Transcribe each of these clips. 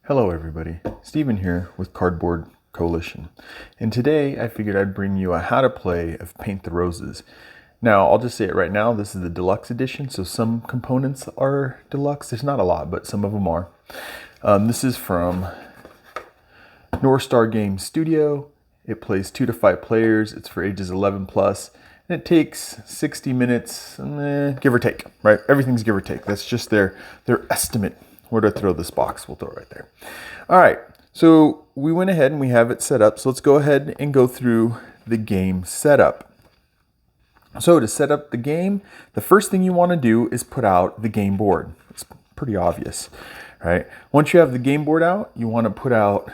Hello everybody, Steven here with Cardboard Coalition, and today I figured I'd bring you a how to play of Paint the Roses. Now I'll just say it right now, this is the deluxe edition, so some components are deluxe. There's not a lot, but some of them are. This is from Northstar Game Studio. It plays 2 to 5 players, it's for ages 11 plus, and it takes 60 minutes, give or take, right? Everything's give or take. That's just their estimate. Where to throw this box, we'll throw it right there. All right, so we went ahead and we have it set up. So let's go ahead and go through the game setup. So to set up the game, the first thing you want to do is put out the game board. It's pretty obvious, right? Once you have the game board out, you want to put out,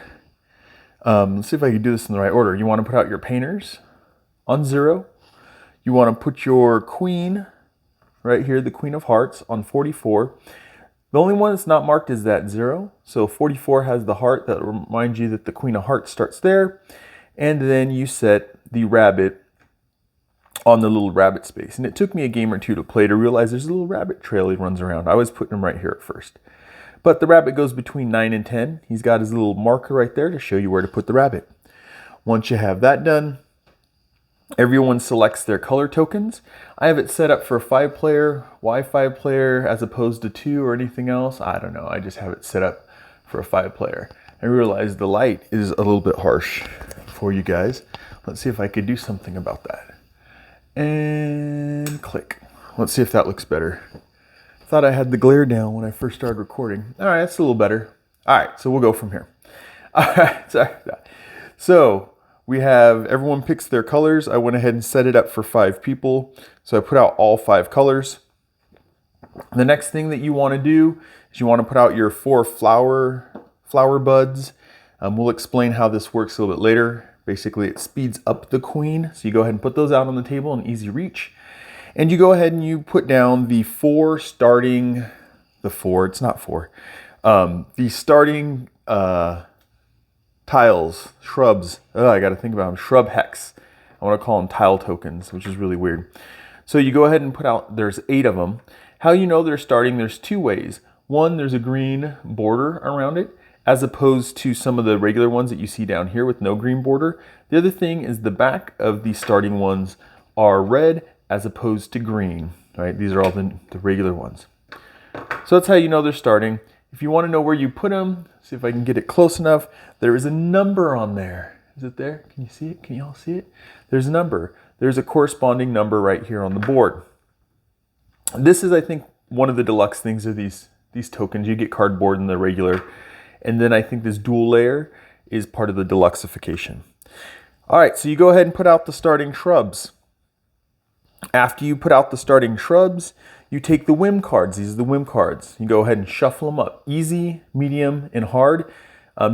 let's see if I can do this in the right order. You want to put out your painters on 0. You want to put your queen right here, the Queen of Hearts, on 44. The only one that's not marked is that 0. So 44 has the heart that reminds you that the Queen of Hearts starts there. And then you set the rabbit on the little rabbit space. And it took me a game or two to play to realize there's a little rabbit trail he runs around. I was putting him right here at first. But the rabbit goes between 9 and 10. He's got his little marker right there to show you where to put the rabbit. Once you have that done, everyone selects their color tokens. I have it set up for a 5-player. Why 5-player as opposed to 2 or anything else? I don't know. I just have it set up for a 5-player. I realize the light is a little bit harsh for you guys. Let's see if I could do something about that. And click. Let's see if that looks better. Thought I had the glare down when I first started recording. All right, that's a little better. All right, so we'll go from here. All right, sorry for that. So we have, everyone picks their colors. I went ahead and set it up for 5 people. So I put out all 5 colors. The next thing that you want to do is you want to put out your 4 flower buds. We'll explain how this works a little bit later. Basically, it speeds up the queen. So you go ahead and put those out on the table in easy reach. And you go ahead and you put down the 4 starting, it's not 4. The starting, tiles, shrubs. I got to think about them. Shrub hex. I want to call them tile tokens, which is really weird. So you go ahead and put out, there's 8 of them. How you know they're starting, there's 2 ways. One, there's a green border around it, as opposed to some of the regular ones that you see down here with no green border. The other thing is the back of the starting ones are red as opposed to green, right? These are all the regular ones. So that's how you know they're starting. If you want to know where you put them, see if I can get it close enough. There is a number on there. Is it there? Can you see it? Can you all see it? There's a number. There's a corresponding number right here on the board. This is, I think, one of the deluxe things of these tokens. You get cardboard and the regular. And then I think this dual layer is part of the deluxeification. All right, so you go ahead and put out the starting shrubs. After you put out the starting shrubs, you take the Whim cards. These are the Whim cards. You go ahead and shuffle them up. Easy, medium, and hard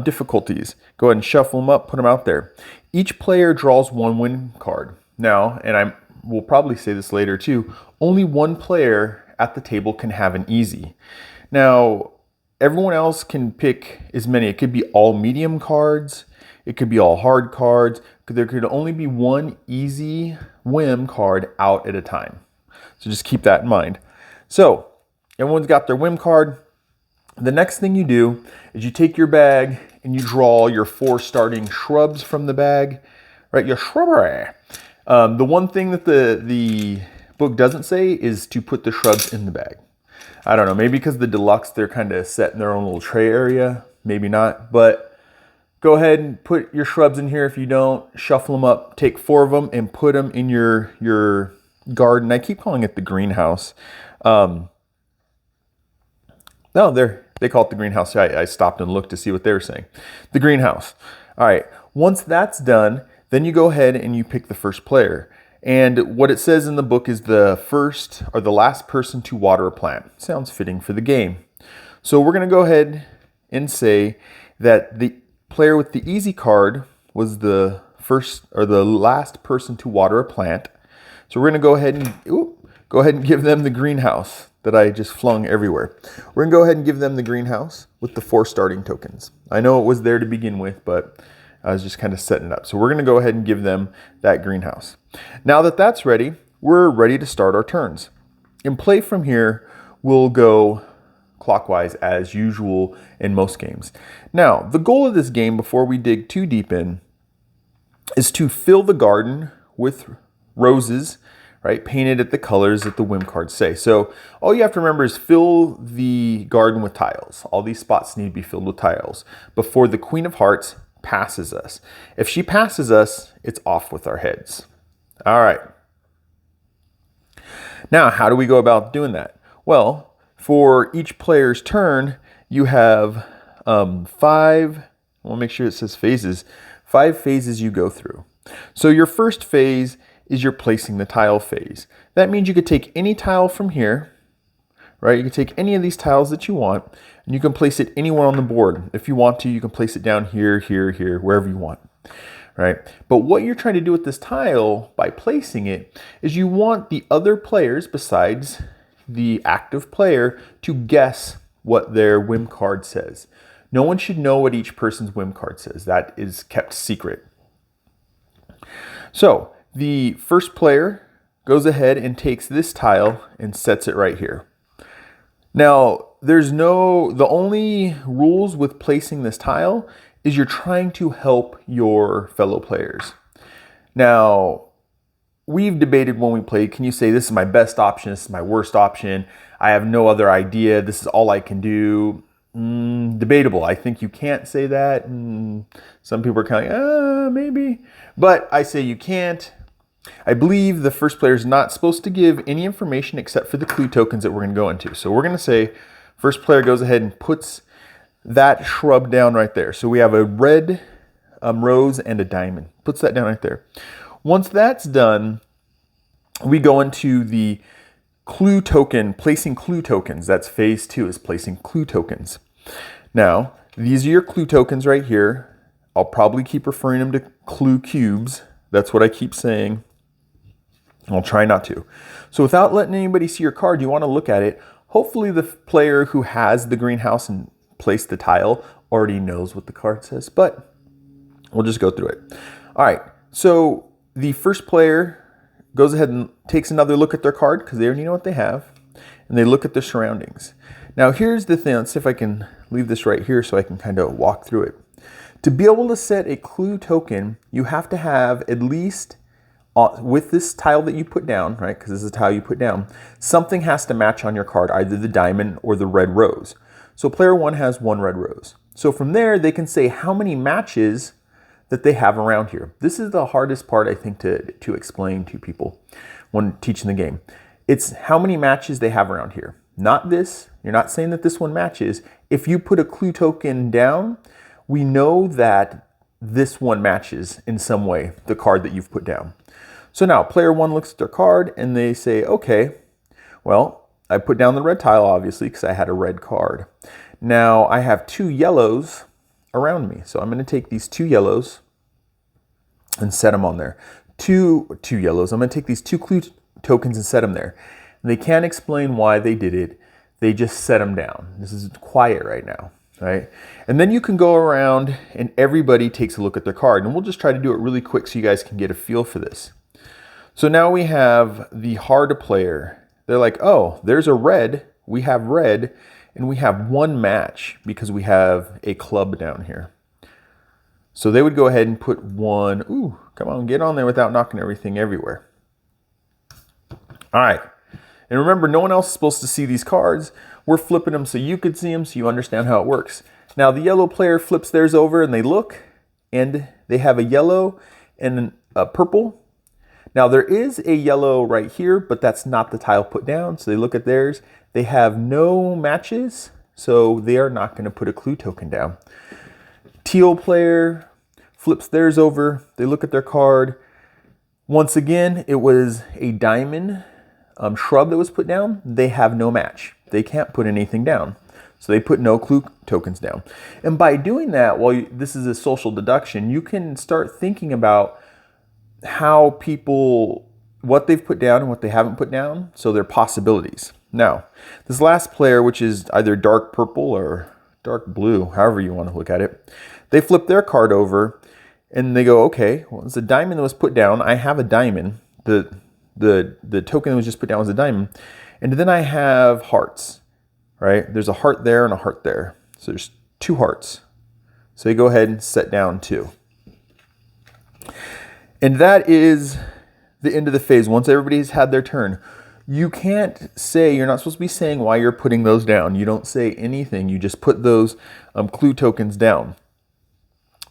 difficulties. Go ahead and shuffle them up, put them out there. Each player draws 1 Whim card. Now, and I will probably say this later too, only 1 player at the table can have an easy. Now, everyone else can pick as many. It could be all medium cards. It could be all hard cards. There could only be 1 easy Whim card out at a time. So just keep that in mind. So everyone's got their Whim card. The next thing you do is you take your bag and you draw your 4 starting shrubs from the bag, right? Your shrubbery. The one thing that the book doesn't say is to put the shrubs in the bag. I don't know, maybe because the deluxe, they're kind of set in their own little tray area. Maybe not, but go ahead and put your shrubs in here. If you don't, shuffle them up, take 4 of them and put them in your garden. I keep calling it the greenhouse. No, they call it the greenhouse. I stopped and looked to see what they were saying. The greenhouse. All right. Once that's done, then you go ahead and you pick the first player. And what it says in the book is the first or the last person to water a plant. Sounds fitting for the game. So we're going to go ahead and say that the player with the easy card was the first or the last person to water a plant. So we're going to go ahead and give them the greenhouse that I just flung everywhere. We're going to go ahead and give them the greenhouse with the 4 starting tokens. I know it was there to begin with, but I was just kind of setting it up. So we're going to go ahead and give them that greenhouse. Now that that's ready, we're ready to start our turns. In play from here, we'll go clockwise as usual in most games. Now, the goal of this game, before we dig too deep in, is to fill the garden with roses, right? Painted at the colors that the Whim cards say. So all you have to remember is fill the garden with tiles. All these spots need to be filled with tiles before the Queen of Hearts passes us. If she passes us, it's off with our heads. All right. Now, how do we go about doing that? Well, for each player's turn, you have 5, we'll make sure it says phases, 5 phases you go through. So your first phase is your placing the tile phase. That means you could take any tile from here, right? You can take any of these tiles that you want, and you can place it anywhere on the board. If you want to, you can place it down here, here, here, wherever you want, right? But what you're trying to do with this tile by placing it is you want the other players besides the active player to guess what their Whim card says. No one should know what each person's Whim card says. That is kept secret. So the first player goes ahead and takes this tile and sets it right here. Now, the only rules with placing this tile is you're trying to help your fellow players. Now, we've debated when we played, can you say this is my best option, this is my worst option, I have no other idea, this is all I can do? Debatable. I think you can't say that. Some people are kind of like, maybe. But I say you can't. I believe the first player is not supposed to give any information except for the clue tokens that we're going to go into. So we're going to say first player goes ahead and puts that shrub down right there. So we have a red rose and a diamond. Puts that down right there. Once that's done, we go into the clue token, placing clue tokens. That's phase 2, is placing clue tokens. Now, these are your clue tokens right here. I'll probably keep referring them to clue cubes. That's what I keep saying. I'll try not to. So without letting anybody see your card, you want to look at it. Hopefully the player who has the greenhouse and placed the tile already knows what the card says, but we'll just go through it. All right, so the first player goes ahead and takes another look at their card because they already know what they have, and they look at their surroundings. Now here's the thing, let's see if I can leave this right here so I can kind of walk through it. To be able to set a clue token, you have to have at least, with this tile that you put down, right, because this is the tile you put down, something has to match on your card, either the diamond or the red rose. So player 1 has 1 red rose. So from there, they can say how many matches that they have around here. This is the hardest part, I think, to explain to people when teaching the game. It's how many matches they have around here. Not this. You're not saying that this one matches. If you put a clue token down, we know that this one matches in some way, the card that you've put down. So now player 1 looks at their card and they say, okay, well, I put down the red tile, obviously, because I had a red card. Now I have 2 yellows around me. So I'm going to take these 2 yellows and set them on there. Two yellows. I'm going to take these 2 clue tokens and set them there. And they can't explain why they did it. They just set them down. This is quiet right now, right? And then you can go around and everybody takes a look at their card. And we'll just try to do it really quick so you guys can get a feel for this. So now we have the hard player. They're like, oh, there's a red. We have red. And we have 1 match because we have a club down here. So they would go ahead and put 1. Ooh, come on, get on there without knocking everything everywhere. All right. And remember, no one else is supposed to see these cards. We're flipping them so you could see them, so you understand how it works. Now, the yellow player flips theirs over and they look, and they have a yellow and a purple. Now, there is a yellow right here, but that's not the tile put down. So they look at theirs. They have no matches, so they are not going to put a clue token down. Teal player flips theirs over. They look at their card. Once again, it was a diamond shrub that was put down. They have no match. They can't put anything down. So they put no clue tokens down. And by doing that, this is a social deduction, you can start thinking about how people, what they've put down and what they haven't put down. So their possibilities. Now, this last player, which is either dark purple or dark blue, however you want to look at it, they flip their card over and they go, okay, well, it's a diamond that was put down. I have a diamond. The token that was just put down was a diamond. And then I have hearts, right? There's a heart there and a heart there. So there's 2 hearts. So you go ahead and set down 2. And that is the end of the phase. Once everybody's had their turn, you can't say, you're not supposed to be saying why you're putting those down. You don't say anything. You just put those clue tokens down.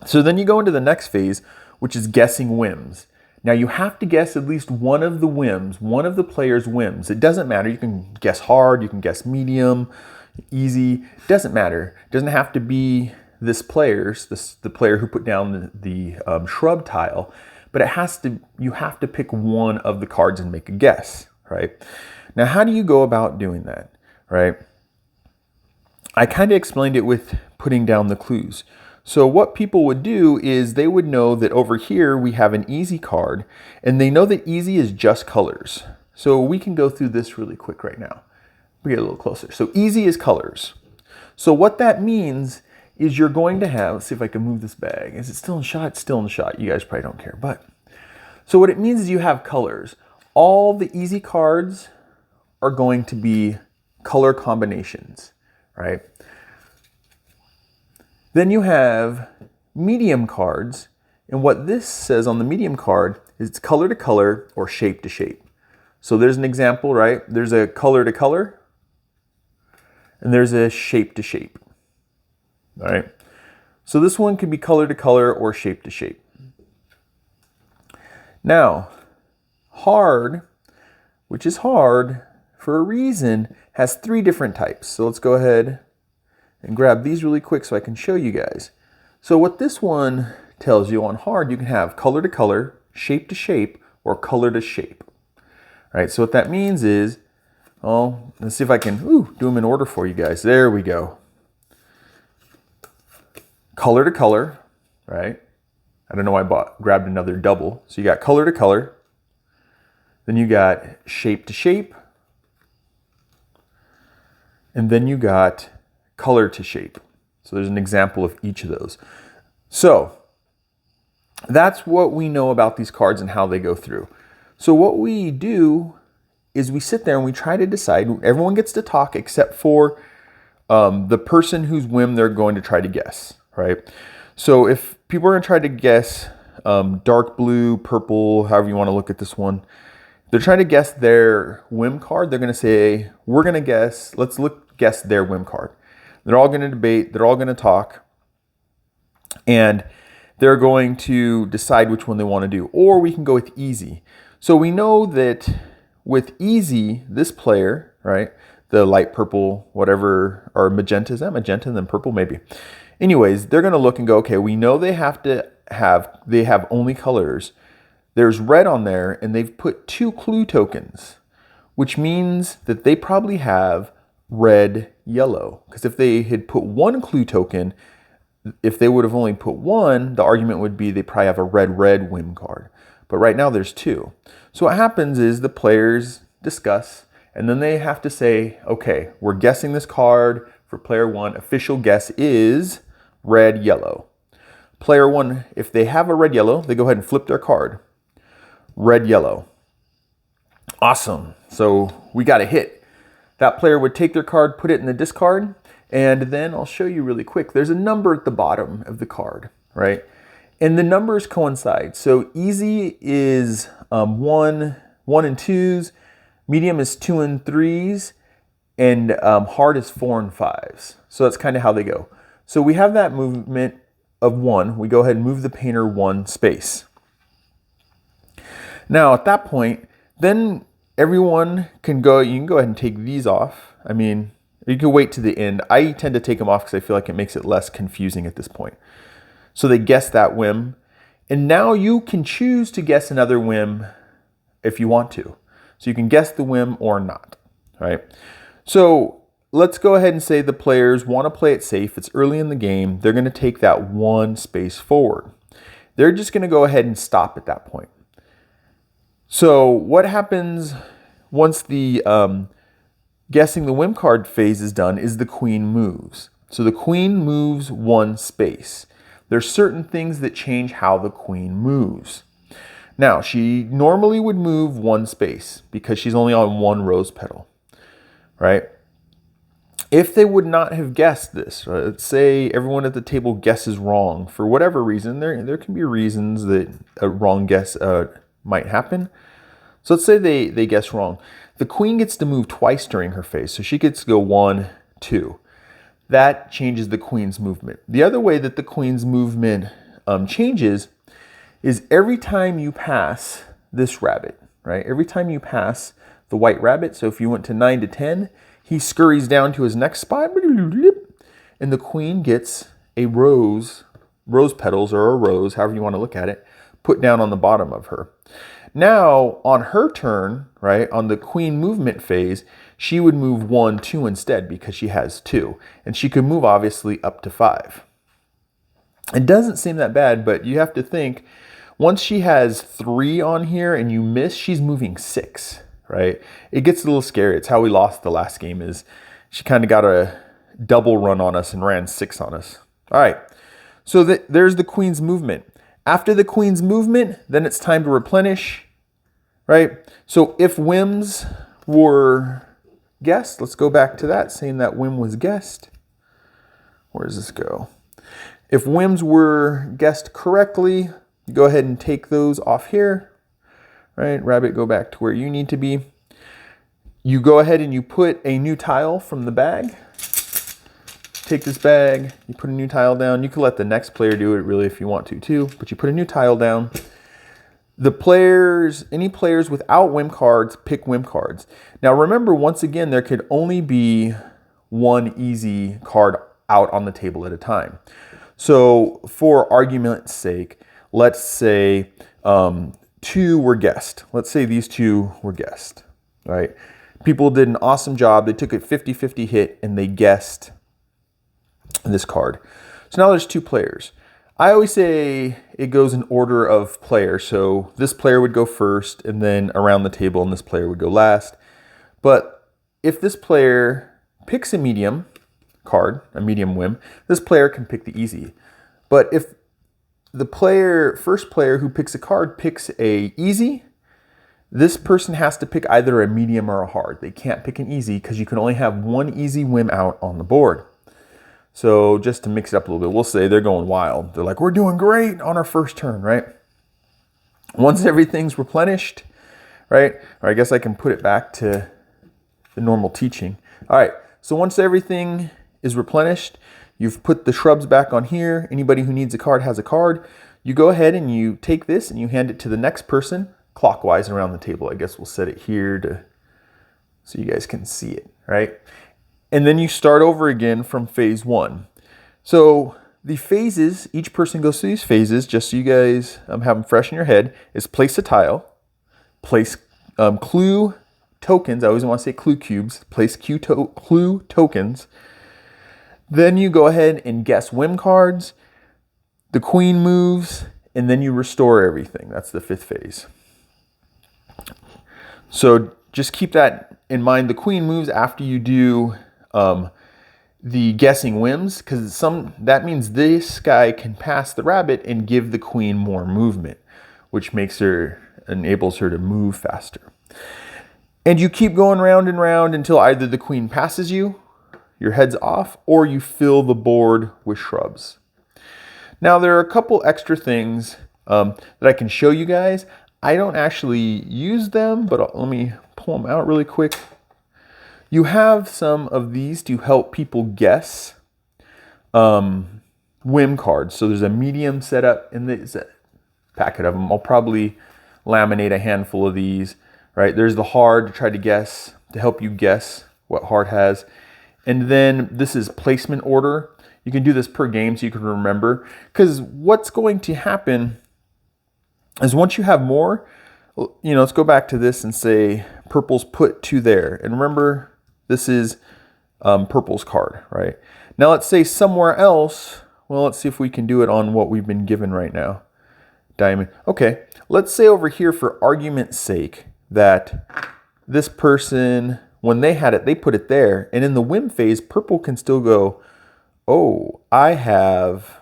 So then you go into the next phase, which is guessing whims. Now you have to guess at least one of the whims, one of the player's whims. It doesn't matter. You can guess hard, you can guess medium, easy. It doesn't matter. It doesn't have to be this player's, the player who put down the shrub tile, but you have to pick one of the cards and make a guess, right? Now, how do you go about doing that, right? I kind of explained it with putting down the clues. So what people would do is they would know that over here we have an easy card, and they know that easy is just colors. So we can go through this really quick right now. We get a little closer. So easy is colors. So what that means is you're going to have, let's see if I can move this bag. Is it still in shot? It's still in shot. You guys probably don't care. But so what it means is you have colors. All the easy cards are going to be color combinations, right? Then you have medium cards. And what this says on the medium card is it's color to color or shape to shape. So there's an example, right? There's a color to color and there's a shape to shape. All right. So this one could be color to color or shape to shape. Now, hard, which is hard for a reason, has 3 different types. So let's go ahead and grab these really quick so I can show you guys. So what this one tells you on hard, you can have color to color, shape to shape, or color to shape. All right. So what that means is, oh, let's see if I can do them in order for you guys. There we go. Color to color, right? I don't know why I grabbed another double. So you got color to color. Then you got shape to shape. And then you got color to shape. So there's an example of each of those. So that's what we know about these cards and how they go through. So what we do is we sit there and we try to decide. Everyone gets to talk except for the person whose whim they're going to try to guess, right? So if people are going to try to guess dark blue, purple, however you want to look at this one, they're trying to guess their whim card. They're going to say, we're going to guess, guess their whim card. They're all going to debate. They're all going to talk. And they're going to decide which one they want to do. Or we can go with easy. So we know that with easy, this player, right, the light purple, whatever, or magenta, is that magenta and then purple? Maybe. Anyways, they're going to look and go, okay, we know they have only colors. There's red on there, and they've put 2 clue tokens, which means that they probably have red, yellow. Because if they had put 1 clue token, if they would have only put 1, the argument would be they probably have a red whim card. But right now there's 2. So what happens is the players discuss, and then they have to say, okay, we're guessing this card for player 1. Official guess is red, yellow. Player 1, if they have a red, yellow, they go ahead and flip their card. Red, yellow. Awesome. So we got a hit. That player would take their card, put it in the discard, and then I'll show you really quick. There's a number at the bottom of the card, right? And the numbers coincide. So easy is 1 and 2s, medium is 2 and 3s, and hard is 4 and 5s. So that's kind of how they go. So we have that movement of 1. We go ahead and move the painter 1 space. Now at that point, then everyone can go, you can go ahead and take these off. I mean, you can wait to the end. I tend to take them off because I feel like it makes it less confusing at this point. So they guess that whim. And now you can choose to guess another whim if you want to. So you can guess the whim or not, right? So let's go ahead and say the players want to play it safe. It's early in the game. They're going to take that 1 space forward. They're just going to go ahead and stop at that point. So what happens once the guessing the whim card phase is done is the queen moves. So the queen moves 1 space. There's certain things that change how the queen moves. Now, she normally would move 1 space because she's only on 1 rose petal, right? If they would not have guessed this, let's say everyone at the table guesses wrong for whatever reason, there can be reasons that a wrong guess might happen. So let's say they guess wrong. The queen gets to move twice during her phase, so she gets to go 1, 2. That changes the queen's movement. The other way that the queen's movement changes is every time you pass this rabbit, right? Every time you pass the white rabbit, so if you went to 9 to 10, he scurries down to his next spot, and the queen gets a rose petals or a rose, however you want to look at it, put down on the bottom of her. Now, on her turn, right, on the queen movement phase, she would move 1, 2 instead because she has 2. And she could move, obviously, up to 5. It doesn't seem that bad, but you have to think, once she has 3 on here and you miss, she's moving 6. Right? It gets a little scary. It's how we lost the last game, is she kind of got a double run on us and ran 6 on us. All right, so there's the queen's movement. After the queen's movement, then it's time to replenish, right? So if whims were guessed, let's go back to that, saying that whim was guessed. Where does this go? If whims were guessed correctly, you go ahead and take those off here. Right, rabbit, go back to where you need to be. You go ahead and you put a new tile from the bag. Take this bag, you put a new tile down. You can let the next player do it really if you want to too, but you put a new tile down. The players, any players without whim cards, pick whim cards. Now remember, once again, there could only be one easy card out on the table at a time. So for argument's sake, let's say 2 were guessed. Let's say these 2 were guessed, right? People did an awesome job. They took a 50-50 hit and they guessed this card. So now there's 2 players. I always say it goes in order of player. So this player would go first and then around the table, and this player would go last. But if this player picks a medium card, a medium whim, this player can pick the easy. But if the first player who picks a card picks a easy, this person has to pick either a medium or a hard. They can't pick an easy because you can only have one easy whim out on the board. So just to mix it up a little bit, we'll say they're going wild. They're like, we're doing great on our first turn, right? Once everything's replenished, right? Or I guess I can put it back to the normal teaching. All right, so once everything is replenished, you've put the shrubs back on here. Anybody who needs a card has a card. You go ahead and you take this and you hand it to the next person clockwise around the table. I guess we'll set it here so you guys can see it, right? And then you start over again from phase 1. So the phases, each person goes through these phases, just so you guys have them fresh in your head, is place a tile, place clue tokens. I always want to say clue cubes. Place clue tokens. Then you go ahead and guess whim cards. The queen moves, and then you restore everything. That's the 5th phase. So just keep that in mind. The queen moves after you do the guessing whims, because that means this guy can pass the rabbit and give the queen more movement, which enables her to move faster. And you keep going round and round until either the queen passes you, your head's off, or you fill the board with shrubs. Now there are a couple extra things that I can show you guys. I don't actually use them, but let me pull them out really quick. You have some of these to help people guess whim cards. So there's a medium setup and there's a packet of them. I'll probably laminate a handful of these, right? There's the hard to try to guess, to help you guess what hard has. And then this is placement order. You can do this per game so you can remember. Because what's going to happen is once you have more, let's go back to this and say purple's put 2 there. And remember, this is purple's card, right? Now let's say somewhere else, well, let's see if we can do it on what we've been given right now. Diamond. Okay, let's say over here for argument's sake that this person, when they had it, they put it there. And in the whim phase, purple can still go, oh, I have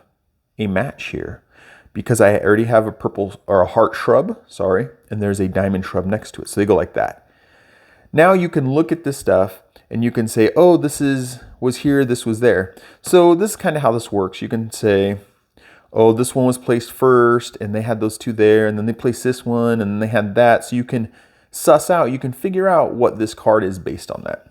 a match here because I already have a purple or a heart shrub, sorry, and there's a diamond shrub next to it. So they go like that. Now you can look at this stuff and you can say, oh, was here, this was there. So this is kind of how this works. You can say, oh, this one was placed first and they had those two there, and then they placed this one and then they had that. So you can suss out, you can figure out what this card is based on that.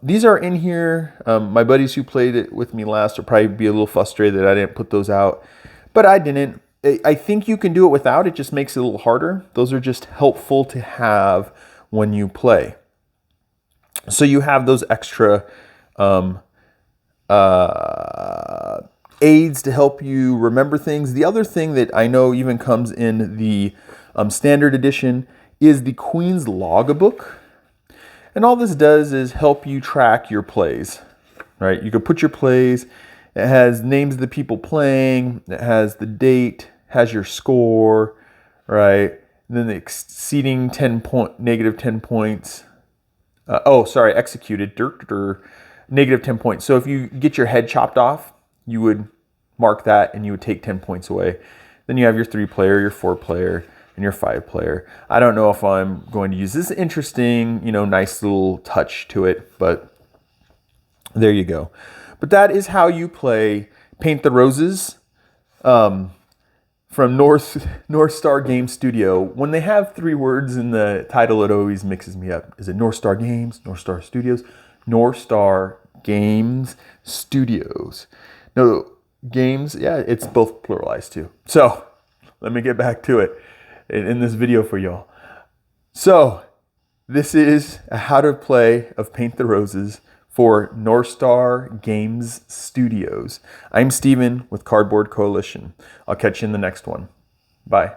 These are in here. My buddies who played it with me last will probably be a little frustrated that I didn't put those out, but I didn't. I think you can do it without. It just makes it a little harder. Those are just helpful to have when you play. So you have those extra aids to help you remember things. The other thing that I know even comes in the standard edition is the Queen's Logbook. And all this does is help you track your plays, right? You can put your plays. It has names of the people playing. It has the date, has your score, right? And then the exceeding negative 10 points. Executed, negative 10 points. So if you get your head chopped off, you would mark that and you would take 10 points away. Then you have your 3-player, your 4-player, and your 5-player. I don't know if I'm going to use this. Interesting, nice little touch to it, but there you go. But that is how you play Paint the Roses from Northstar Game Studio. When they have 3 words in the title, it always mixes me up. Is it Northstar Games, Northstar Studios? Northstar Games Studios. No, games, yeah, it's both pluralized too. So let me get back to it in this video for y'all. So this is a how to play of Paint the Roses for Northstar Games Studios. I'm Steven with Cardboard Coalition. I'll catch you in the next one. Bye.